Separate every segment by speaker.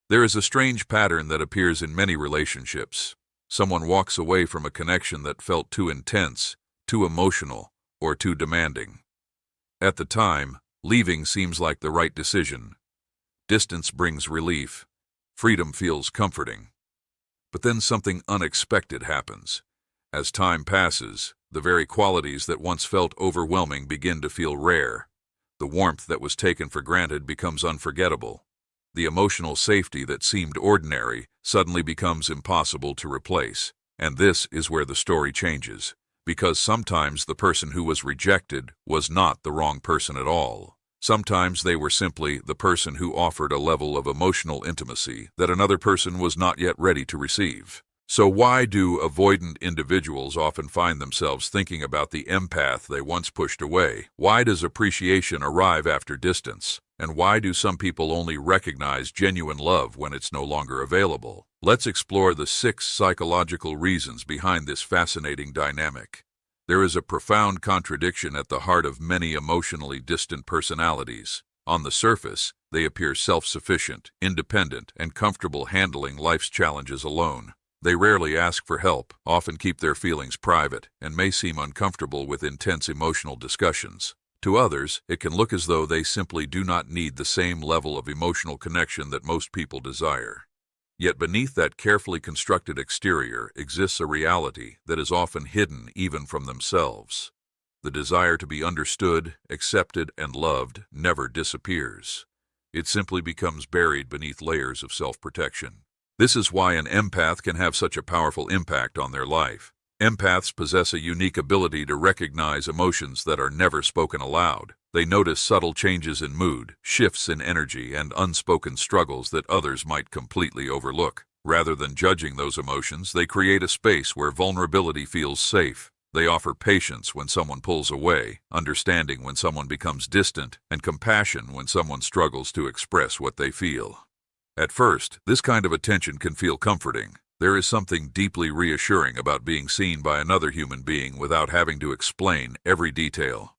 Speaker 1: There is a strange pattern that appears in many relationships. Someone walks away from a connection that felt too intense, too emotional, or too demanding. At the time, leaving seems like the right decision. Distance brings relief. Freedom feels comforting. But then something unexpected happens. As time passes, the very qualities that once felt overwhelming begin to feel rare. The warmth that was taken for granted becomes unforgettable. The emotional safety that seemed ordinary suddenly becomes impossible to replace. And this is where the story changes, because sometimes the person who was rejected was not the wrong person at all. Sometimes they were simply the person who offered a level of emotional intimacy that another person was not yet ready to receive. So why do avoidant individuals often find themselves thinking about the empath they once pushed away? Why does appreciation arrive after distance? And why do some people only recognize genuine love when it's no longer available? Let's explore the 6 psychological reasons behind this fascinating dynamic. There is a profound contradiction at the heart of many emotionally distant personalities. On the surface, they appear self-sufficient, independent, and comfortable handling life's challenges alone. They rarely ask for help, often keep their feelings private, and may seem uncomfortable with intense emotional discussions. To others, it can look as though they simply do not need the same level of emotional connection that most people desire. Yet beneath that carefully constructed exterior exists a reality that is often hidden even from themselves. The desire to be understood, accepted, and loved never disappears. It simply becomes buried beneath layers of self-protection. This is why an empath can have such a powerful impact on their life. Empaths possess a unique ability to recognize emotions that are never spoken aloud. They notice subtle changes in mood, shifts in energy, and unspoken struggles that others might completely overlook. Rather than judging those emotions, they create a space where vulnerability feels safe. They offer patience when someone pulls away, understanding when someone becomes distant, and compassion when someone struggles to express what they feel. At first, this kind of attention can feel comforting. There is something deeply reassuring about being seen by another human being without having to explain every detail.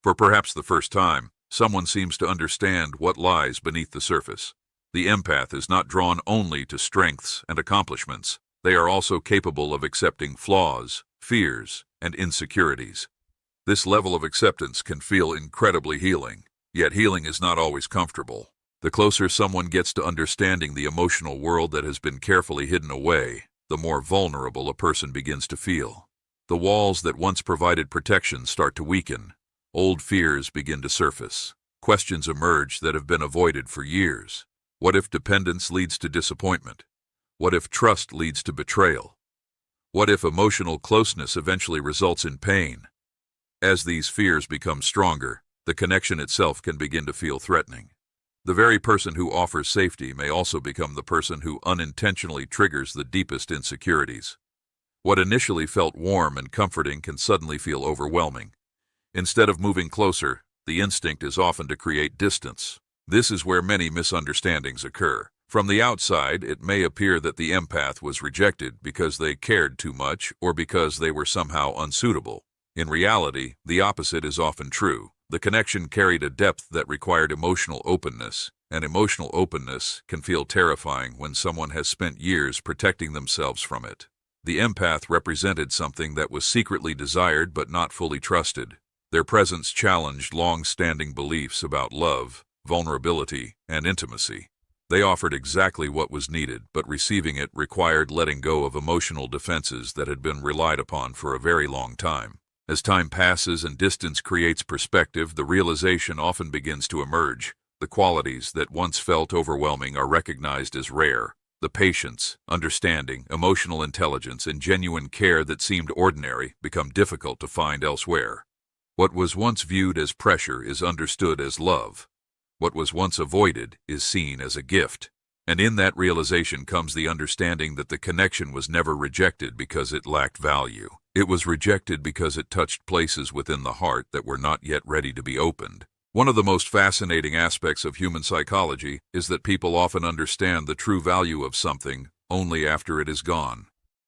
Speaker 1: For perhaps the first time, someone seems to understand what lies beneath the surface. The empath is not drawn only to strengths and accomplishments. They are also capable of accepting flaws, fears, and insecurities. This level of acceptance can feel incredibly healing, yet healing is not always comfortable. The closer someone gets to understanding the emotional world that has been carefully hidden away, the more vulnerable a person begins to feel. The walls that once provided protection start to weaken. Old fears begin to surface. Questions emerge that have been avoided for years. What if dependence leads to disappointment? What if trust leads to betrayal? What if emotional closeness eventually results in pain? As these fears become stronger, the connection itself can begin to feel threatening. The very person who offers safety may also become the person who unintentionally triggers the deepest insecurities. What initially felt warm and comforting can suddenly feel overwhelming. Instead of moving closer, the instinct is often to create distance. This is where many misunderstandings occur. From the outside, it may appear that the empath was rejected because they cared too much or because they were somehow unsuitable. In reality, the opposite is often true. The connection carried a depth that required emotional openness, and emotional openness can feel terrifying when someone has spent years protecting themselves from it. The empath represented something that was secretly desired but not fully trusted. Their presence challenged long-standing beliefs about love, vulnerability, and intimacy. They offered exactly what was needed, but receiving it required letting go of emotional defenses that had been relied upon for a very long time. As time passes and distance creates perspective, the realization often begins to emerge. The qualities that once felt overwhelming are recognized as rare. The patience, understanding, emotional intelligence, and genuine care that seemed ordinary become difficult to find elsewhere. What was once viewed as pressure is understood as love. What was once avoided is seen as a gift. And in that realization comes the understanding that the connection was never rejected because it lacked value. It was rejected because it touched places within the heart that were not yet ready to be opened. One of the most fascinating aspects of human psychology is that people often understand the true value of something only after it is gone.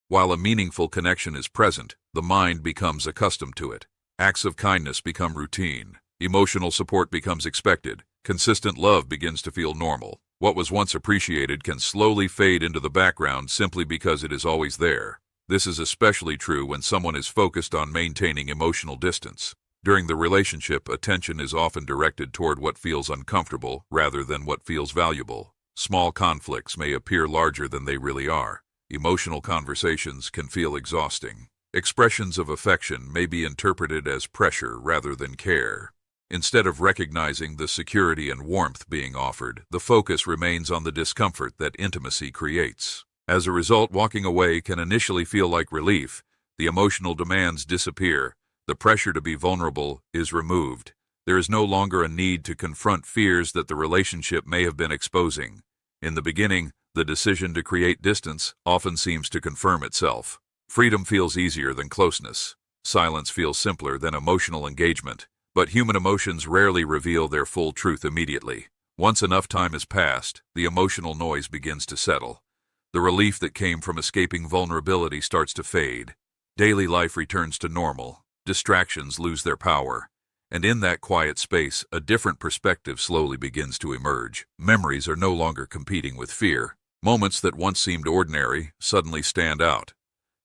Speaker 1: While a meaningful connection is present, the mind becomes accustomed to it. Acts of kindness become routine. Emotional support becomes expected. Consistent love begins to feel normal. What was once appreciated can slowly fade into the background simply because it is always there. This is especially true when someone is focused on maintaining emotional distance. During the relationship, attention is often directed toward what feels uncomfortable rather than what feels valuable. Small conflicts may appear larger than they really are. Emotional conversations can feel exhausting. Expressions of affection may be interpreted as pressure rather than care. Instead of recognizing the security and warmth being offered, the focus remains on the discomfort that intimacy creates. As a result, walking away can initially feel like relief. The emotional demands disappear. The pressure to be vulnerable is removed. There is no longer a need to confront fears that the relationship may have been exposing. In the beginning, the decision to create distance often seems to confirm itself. Freedom feels easier than closeness. Silence feels simpler than emotional engagement. But human emotions rarely reveal their full truth immediately. Once enough time has passed, the emotional noise begins to settle. The relief that came from escaping vulnerability starts to fade. Daily life returns to normal. Distractions lose their power. And in that quiet space, a different perspective slowly begins to emerge. Memories are no longer competing with fear. Moments that once seemed ordinary suddenly stand out.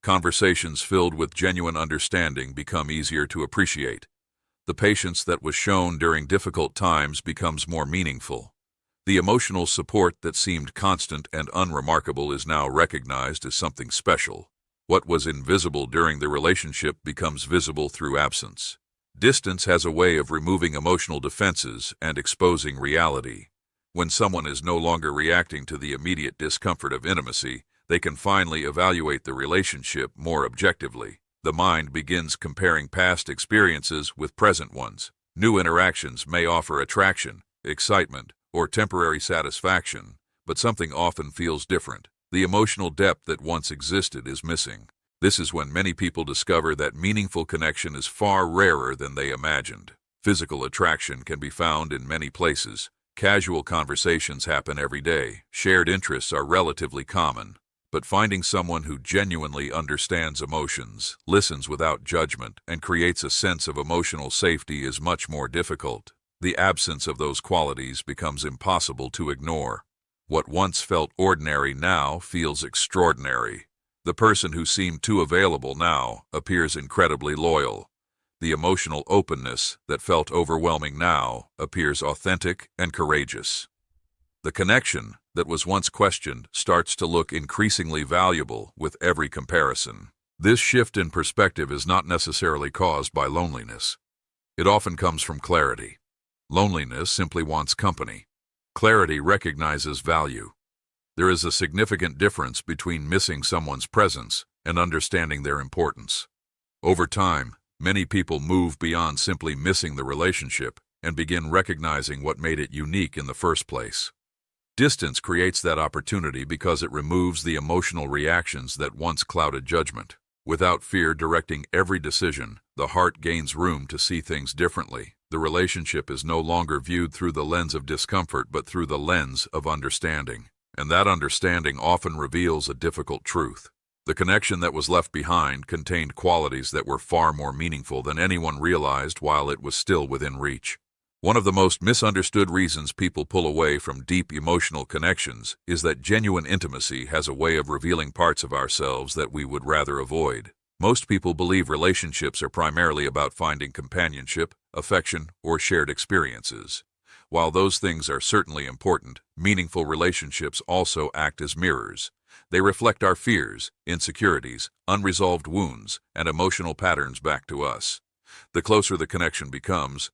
Speaker 1: Conversations filled with genuine understanding become easier to appreciate. The patience that was shown during difficult times becomes more meaningful. The emotional support that seemed constant and unremarkable is now recognized as something special. What was invisible during the relationship becomes visible through absence. Distance has a way of removing emotional defenses and exposing reality. When someone is no longer reacting to the immediate discomfort of intimacy, they can finally evaluate the relationship more objectively. The mind begins comparing past experiences with present ones. New interactions may offer attraction, excitement, or temporary satisfaction, but something often feels different. The emotional depth that once existed is missing. This is when many people discover that meaningful connection is far rarer than they imagined. Physical attraction can be found in many places. Casual conversations happen every day. Shared interests are relatively common. But finding someone who genuinely understands emotions, listens without judgment, and creates a sense of emotional safety is much more difficult. The absence of those qualities becomes impossible to ignore. What once felt ordinary now feels extraordinary. The person who seemed too available now appears incredibly loyal. The emotional openness that felt overwhelming now appears authentic and courageous. The connection that was once questioned starts to look increasingly valuable with every comparison. This shift in perspective is not necessarily caused by loneliness. It often comes from clarity. Loneliness simply wants company. Clarity recognizes value. There is a significant difference between missing someone's presence and understanding their importance. Over time, many people move beyond simply missing the relationship and begin recognizing what made it unique in the first place. Distance creates that opportunity because it removes the emotional reactions that once clouded judgment. Without fear directing every decision, the heart gains room to see things differently. The relationship is no longer viewed through the lens of discomfort but through the lens of understanding. And that understanding often reveals a difficult truth. The connection that was left behind contained qualities that were far more meaningful than anyone realized while it was still within reach. One of the most misunderstood reasons people pull away from deep emotional connections is that genuine intimacy has a way of revealing parts of ourselves that we would rather avoid. Most people believe relationships are primarily about finding companionship, affection, or shared experiences. While those things are certainly important, meaningful relationships also act as mirrors. They reflect our fears, insecurities, unresolved wounds, and emotional patterns back to us. The closer the connection becomes,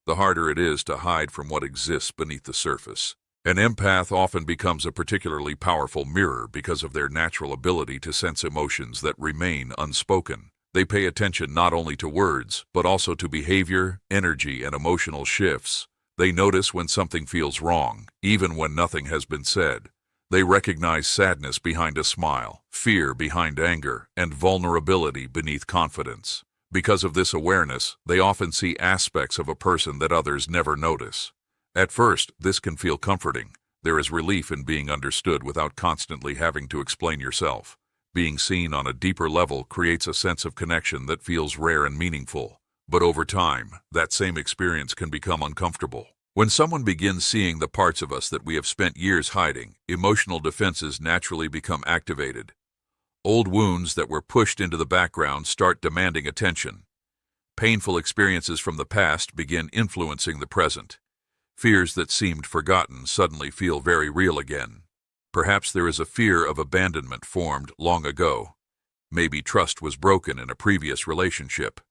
Speaker 1: the harder it is to hide from what exists beneath the surface. An empath often becomes a particularly powerful mirror because of their natural ability to sense emotions that remain unspoken. They pay attention not only to words, but also to behavior, energy, and emotional shifts. They notice when something feels wrong, even when nothing has been said. They recognize sadness behind a smile, fear behind anger, and vulnerability beneath confidence. Because of this awareness, they often see aspects of a person that others never notice. At first, this can feel comforting. There is relief in being understood without constantly having to explain yourself. Being seen on a deeper level creates a sense of connection that feels rare and meaningful. But over time, that same experience can become uncomfortable. When someone begins seeing the parts of us that we have spent years hiding, emotional defenses naturally become activated. Old wounds that were pushed into the background start demanding attention. Painful experiences from the past begin influencing the present. Fears that seemed forgotten suddenly feel very real again. Perhaps there is a fear of abandonment formed long ago. Maybe trust was broken in a previous relationship.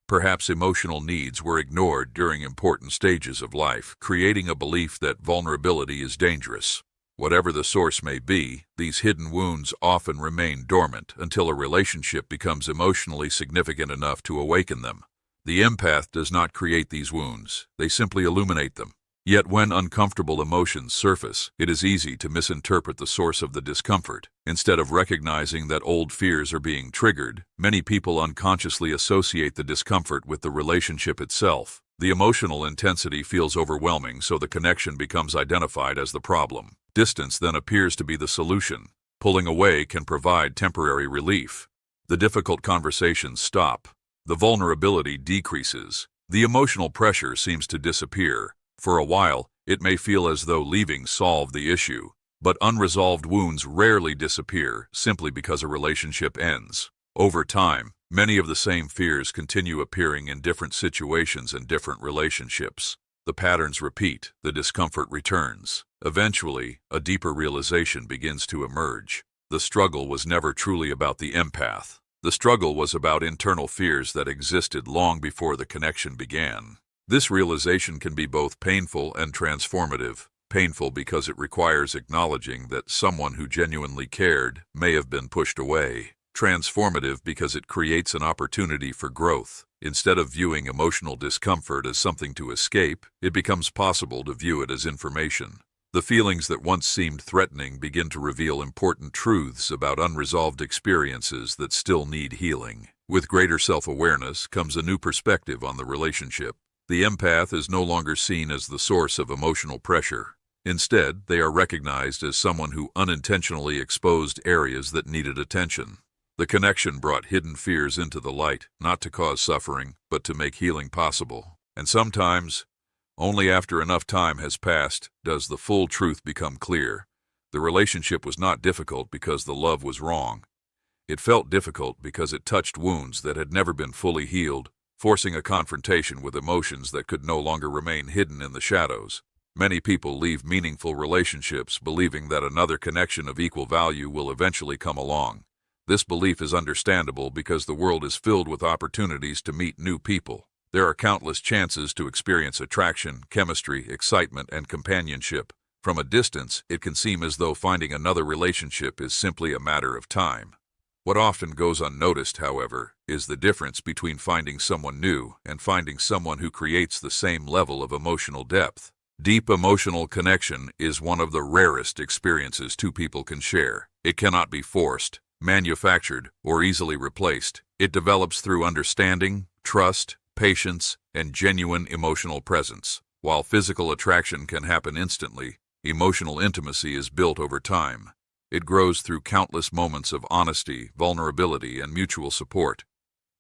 Speaker 1: Perhaps emotional needs were ignored during important stages of life, creating a belief that vulnerability is dangerous. Whatever the source may be, these hidden wounds often remain dormant until a relationship becomes emotionally significant enough to awaken them. The empath does not create these wounds, they simply illuminate them. Yet when uncomfortable emotions surface, it is easy to misinterpret the source of the discomfort. Instead of recognizing that old fears are being triggered, many people unconsciously associate the discomfort with the relationship itself. The emotional intensity feels overwhelming, so the connection becomes identified as the problem. Distance then appears to be the solution. Pulling away can provide temporary relief. The difficult conversations stop. The vulnerability decreases. The emotional pressure seems to disappear. For a while, it may feel as though leaving solved the issue, but unresolved wounds rarely disappear simply because a relationship ends. Over time, many of the same fears continue appearing in different situations and different relationships. The patterns repeat, the discomfort returns. Eventually, a deeper realization begins to emerge. The struggle was never truly about the empath. The struggle was about internal fears that existed long before the connection began. This realization can be both painful and transformative. Painful because it requires acknowledging that someone who genuinely cared may have been pushed away. Transformative because it creates an opportunity for growth. Instead of viewing emotional discomfort as something to escape, it becomes possible to view it as information. The feelings that once seemed threatening begin to reveal important truths about unresolved experiences that still need healing. With greater self-awareness comes a new perspective on the relationship. The empath is no longer seen as the source of emotional pressure. Instead, they are recognized as someone who unintentionally exposed areas that needed attention. The connection brought hidden fears into the light, not to cause suffering, but to make healing possible. And sometimes, only after enough time has passed, does the full truth become clear. The relationship was not difficult because the love was wrong. It felt difficult because it touched wounds that had never been fully healed, forcing a confrontation with emotions that could no longer remain hidden in the shadows. Many people leave meaningful relationships believing that another connection of equal value will eventually come along. This belief is understandable because the world is filled with opportunities to meet new people. There are countless chances to experience attraction, chemistry, excitement, and companionship. From a distance, it can seem as though finding another relationship is simply a matter of time. What often goes unnoticed, however, is the difference between finding someone new and finding someone who creates the same level of emotional depth. Deep emotional connection is one of the rarest experiences two people can share. It cannot be forced, manufactured, or easily replaced. It develops through understanding, trust, patience, and genuine emotional presence. While physical attraction can happen instantly, emotional intimacy is built over time. It grows through countless moments of honesty, vulnerability, and mutual support.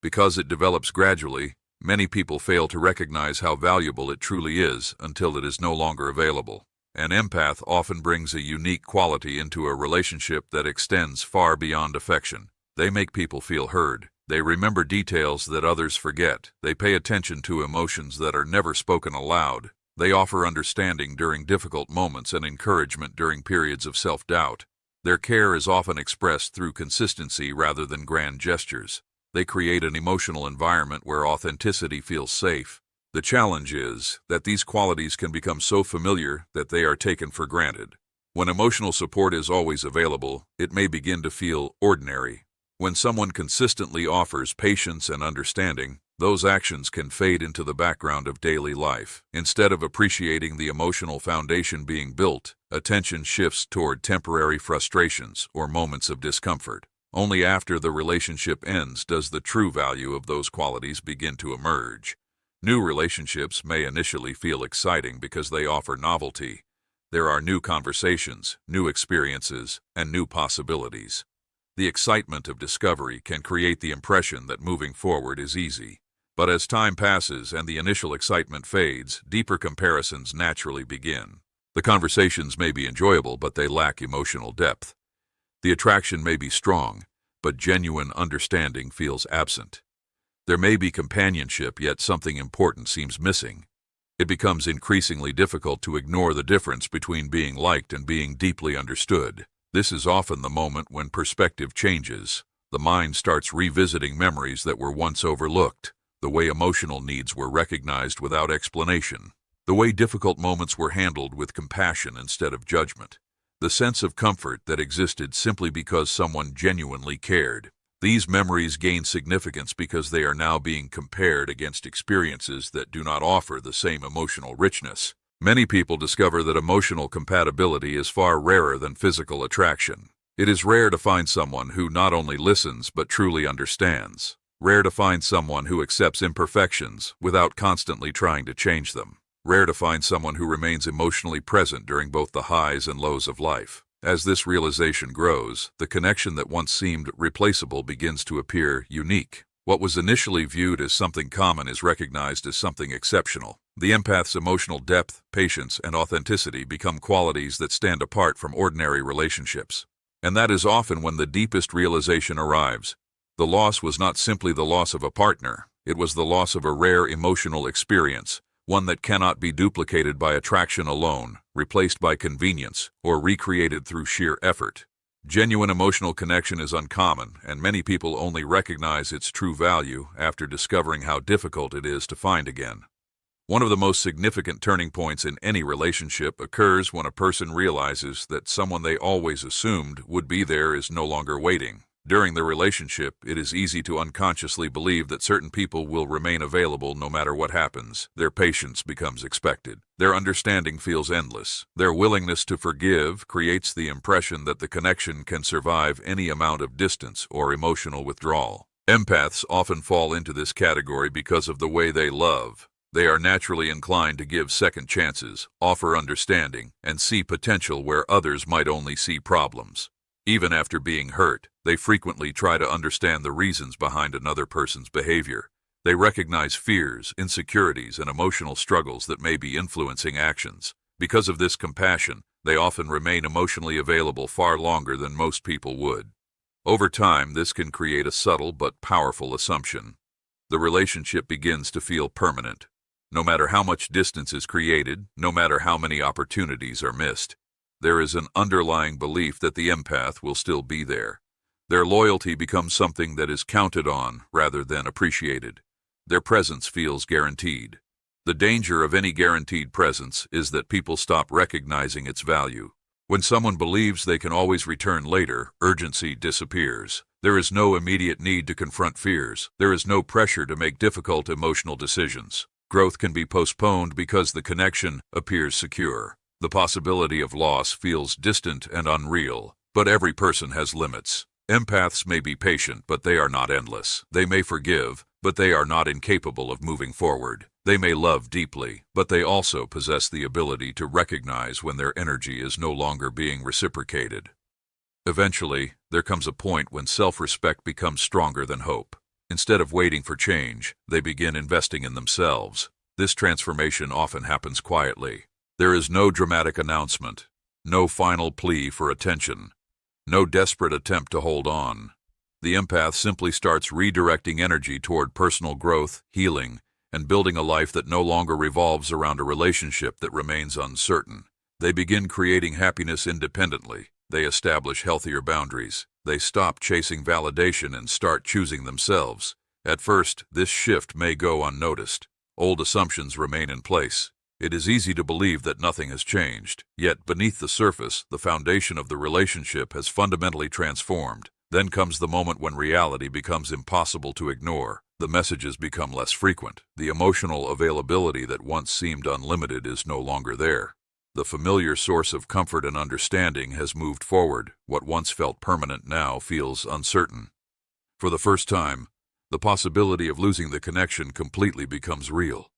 Speaker 1: Because it develops gradually, many people fail to recognize how valuable it truly is until it is no longer available. An empath often brings a unique quality into a relationship that extends far beyond affection. They make people feel heard. They remember details that others forget. They pay attention to emotions that are never spoken aloud. They offer understanding during difficult moments and encouragement during periods of self-doubt. Their care is often expressed through consistency rather than grand gestures. They create an emotional environment where authenticity feels safe. The challenge is that these qualities can become so familiar that they are taken for granted. When emotional support is always available, it may begin to feel ordinary. When someone consistently offers patience and understanding, those actions can fade into the background of daily life. Instead of appreciating the emotional foundation being built, attention shifts toward temporary frustrations or moments of discomfort. Only after the relationship ends does the true value of those qualities begin to emerge. New relationships may initially feel exciting because they offer novelty. There are new conversations, new experiences, and new possibilities. The excitement of discovery can create the impression that moving forward is easy. But as time passes and the initial excitement fades, deeper comparisons naturally begin. The conversations may be enjoyable, but they lack emotional depth. The attraction may be strong, but genuine understanding feels absent. There may be companionship, yet something important seems missing. It becomes increasingly difficult to ignore the difference between being liked and being deeply understood. This is often the moment when perspective changes. The mind starts revisiting memories that were once overlooked, the way emotional needs were recognized without explanation, the way difficult moments were handled with compassion instead of judgment, the sense of comfort that existed simply because someone genuinely cared. These memories gain significance because they are now being compared against experiences that do not offer the same emotional richness. Many people discover that emotional compatibility is far rarer than physical attraction. It is rare to find someone who not only listens but truly understands. Rare to find someone who accepts imperfections without constantly trying to change them. Rare to find someone who remains emotionally present during both the highs and lows of life. As this realization grows, the connection that once seemed replaceable begins to appear unique. What was initially viewed as something common is recognized as something exceptional. The empath's emotional depth, patience, and authenticity become qualities that stand apart from ordinary relationships. And that is often when the deepest realization arrives. The loss was not simply the loss of a partner, it was the loss of a rare emotional experience, one that cannot be duplicated by attraction alone, replaced by convenience, or recreated through sheer effort. Genuine emotional connection is uncommon, and many people only recognize its true value after discovering how difficult it is to find again. One of the most significant turning points in any relationship occurs when a person realizes that someone they always assumed would be there is no longer waiting. During the relationship, it is easy to unconsciously believe that certain people will remain available no matter what happens. Their patience becomes expected. Their understanding feels endless. Their willingness to forgive creates the impression that the connection can survive any amount of distance or emotional withdrawal. Empaths often fall into this category because of the way they love. They are naturally inclined to give second chances, offer understanding, and see potential where others might only see problems. Even after being hurt, they frequently try to understand the reasons behind another person's behavior. They recognize fears, insecurities, and emotional struggles that may be influencing actions. Because of this compassion, they often remain emotionally available far longer than most people would. Over time, this can create a subtle but powerful assumption. The relationship begins to feel permanent. No matter how much distance is created, no matter how many opportunities are missed, there is an underlying belief that the empath will still be there. Their loyalty becomes something that is counted on rather than appreciated. Their presence feels guaranteed. The danger of any guaranteed presence is that people stop recognizing its value. When someone believes they can always return later, urgency disappears. There is no immediate need to confront fears. There is no pressure to make difficult emotional decisions. Growth can be postponed because the connection appears secure. The possibility of loss feels distant and unreal, but every person has limits. Empaths may be patient, but they are not endless. They may forgive, but they are not incapable of moving forward. They may love deeply, but they also possess the ability to recognize when their energy is no longer being reciprocated. Eventually, there comes a point when self-respect becomes stronger than hope. Instead of waiting for change, they begin investing in themselves. This transformation often happens quietly. There is no dramatic announcement, no final plea for attention, no desperate attempt to hold on. The empath simply starts redirecting energy toward personal growth, healing, and building a life that no longer revolves around a relationship that remains uncertain. They begin creating happiness independently. They establish healthier boundaries. They stop chasing validation and start choosing themselves. At first, this shift may go unnoticed. Old assumptions remain in place. It is easy to believe that nothing has changed, yet beneath the surface, the foundation of the relationship has fundamentally transformed. Then comes the moment when reality becomes impossible to ignore. The messages become less frequent. The emotional availability that once seemed unlimited is no longer there. The familiar source of comfort and understanding has moved forward. What once felt permanent now feels uncertain. For the first time, the possibility of losing the connection completely becomes real.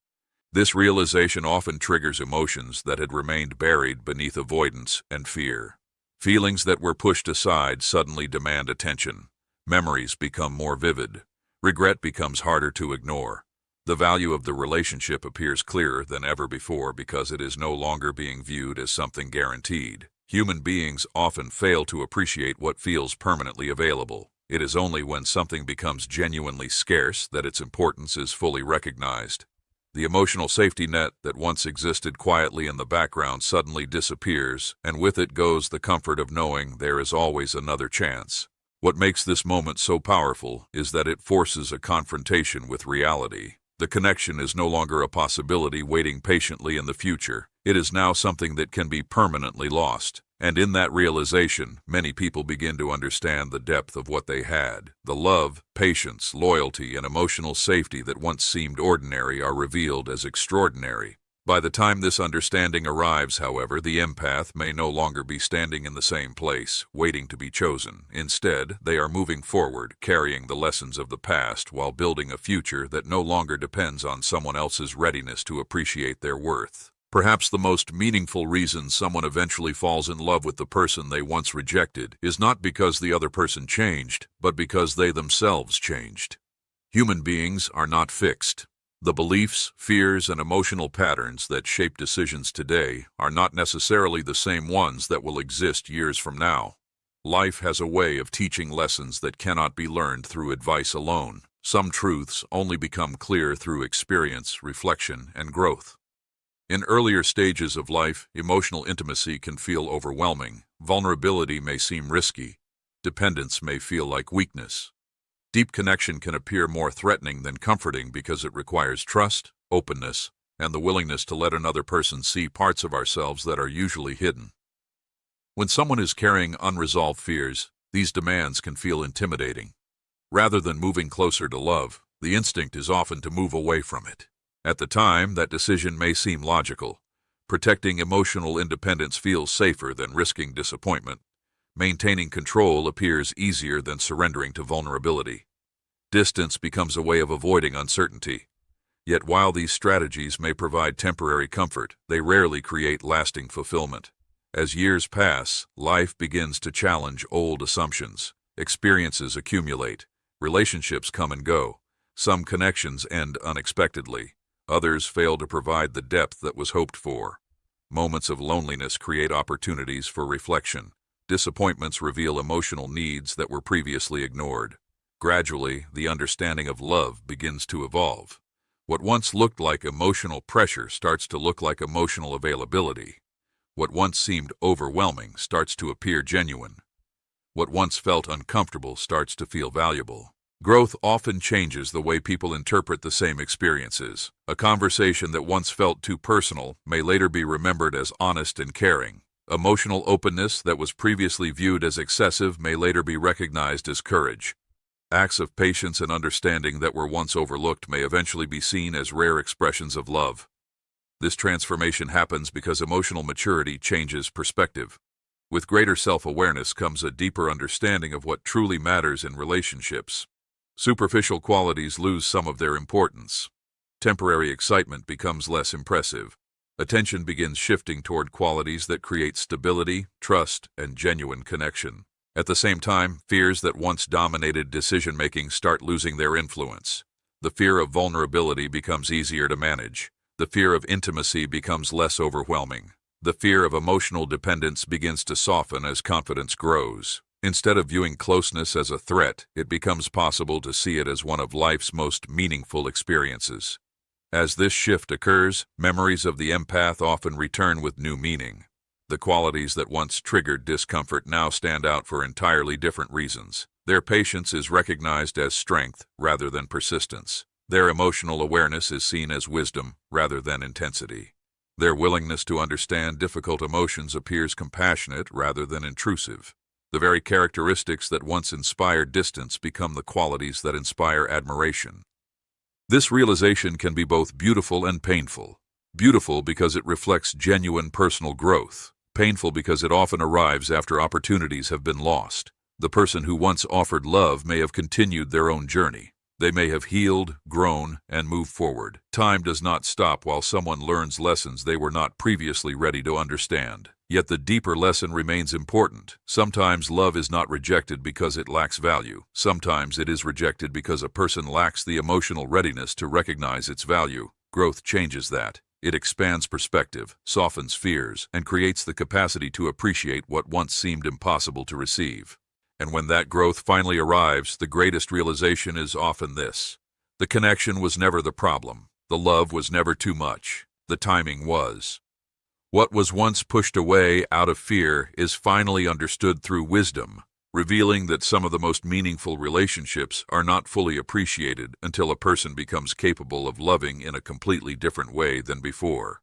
Speaker 1: This realization often triggers emotions that had remained buried beneath avoidance and fear. Feelings that were pushed aside suddenly demand attention. Memories become more vivid. Regret becomes harder to ignore. The value of the relationship appears clearer than ever before because it is no longer being viewed as something guaranteed. Human beings often fail to appreciate what feels permanently available. It is only when something becomes genuinely scarce that its importance is fully recognized. The emotional safety net that once existed quietly in the background suddenly disappears, and with it goes the comfort of knowing there is always another chance. What makes this moment so powerful is that it forces a confrontation with reality. The connection is no longer a possibility waiting patiently in the future. It is now something that can be permanently lost. And in that realization, many people begin to understand the depth of what they had. The love, patience, loyalty, and emotional safety that once seemed ordinary are revealed as extraordinary. By the time this understanding arrives, however, the empath may no longer be standing in the same place, waiting to be chosen. Instead, they are moving forward, carrying the lessons of the past while building a future that no longer depends on someone else's readiness to appreciate their worth. Perhaps the most meaningful reason someone eventually falls in love with the person they once rejected is not because the other person changed, but because they themselves changed. Human beings are not fixed. The beliefs, fears, and emotional patterns that shape decisions today are not necessarily the same ones that will exist years from now. Life has a way of teaching lessons that cannot be learned through advice alone. Some truths only become clear through experience, reflection, and growth. In earlier stages of life, emotional intimacy can feel overwhelming. Vulnerability may seem risky. Dependence may feel like weakness. Deep connection can appear more threatening than comforting because it requires trust, openness, and the willingness to let another person see parts of ourselves that are usually hidden. When someone is carrying unresolved fears, these demands can feel intimidating. Rather than moving closer to love, the instinct is often to move away from it. At the time, that decision may seem logical. Protecting emotional independence feels safer than risking disappointment. Maintaining control appears easier than surrendering to vulnerability. Distance becomes a way of avoiding uncertainty. Yet while these strategies may provide temporary comfort, they rarely create lasting fulfillment. As years pass, life begins to challenge old assumptions. Experiences accumulate. Relationships come and go. Some connections end unexpectedly. Others fail to provide the depth that was hoped for. Moments of loneliness create opportunities for reflection. Disappointments reveal emotional needs that were previously ignored. Gradually, the understanding of love begins to evolve. What once looked like emotional pressure starts to look like emotional availability. What once seemed overwhelming starts to appear genuine. What once felt uncomfortable starts to feel valuable. Growth often changes the way people interpret the same experiences. A conversation that once felt too personal may later be remembered as honest and caring. Emotional openness that was previously viewed as excessive may later be recognized as courage. Acts of patience and understanding that were once overlooked may eventually be seen as rare expressions of love. This transformation happens because emotional maturity changes perspective. With greater self-awareness comes a deeper understanding of what truly matters in relationships. Superficial qualities lose some of their importance. Temporary excitement becomes less impressive. Attention begins shifting toward qualities that create stability, trust, and genuine connection. At the same time, fears that once dominated decision-making start losing their influence. The fear of vulnerability becomes easier to manage. The fear of intimacy becomes less overwhelming. The fear of emotional dependence begins to soften as confidence grows. Instead of viewing closeness as a threat, it becomes possible to see it as one of life's most meaningful experiences. As this shift occurs, memories of the empath often return with new meaning. The qualities that once triggered discomfort now stand out for entirely different reasons. Their patience is recognized as strength rather than persistence. Their emotional awareness is seen as wisdom rather than intensity. Their willingness to understand difficult emotions appears compassionate rather than intrusive. The very characteristics that once inspired distance become the qualities that inspire admiration. This realization can be both beautiful and painful. Beautiful because it reflects genuine personal growth. Painful because it often arrives after opportunities have been lost. The person who once offered love may have continued their own journey. They may have healed, grown, and moved forward. Time does not stop while someone learns lessons they were not previously ready to understand. Yet the deeper lesson remains important. Sometimes love is not rejected because it lacks value. Sometimes it is rejected because a person lacks the emotional readiness to recognize its value. Growth changes that. It expands perspective, softens fears, and creates the capacity to appreciate what once seemed impossible to receive. And when that growth finally arrives, the greatest realization is often this: the connection was never the problem. The love was never too much. The timing was. What was once pushed away out of fear is finally understood through wisdom, revealing that some of the most meaningful relationships are not fully appreciated until a person becomes capable of loving in a completely different way than before.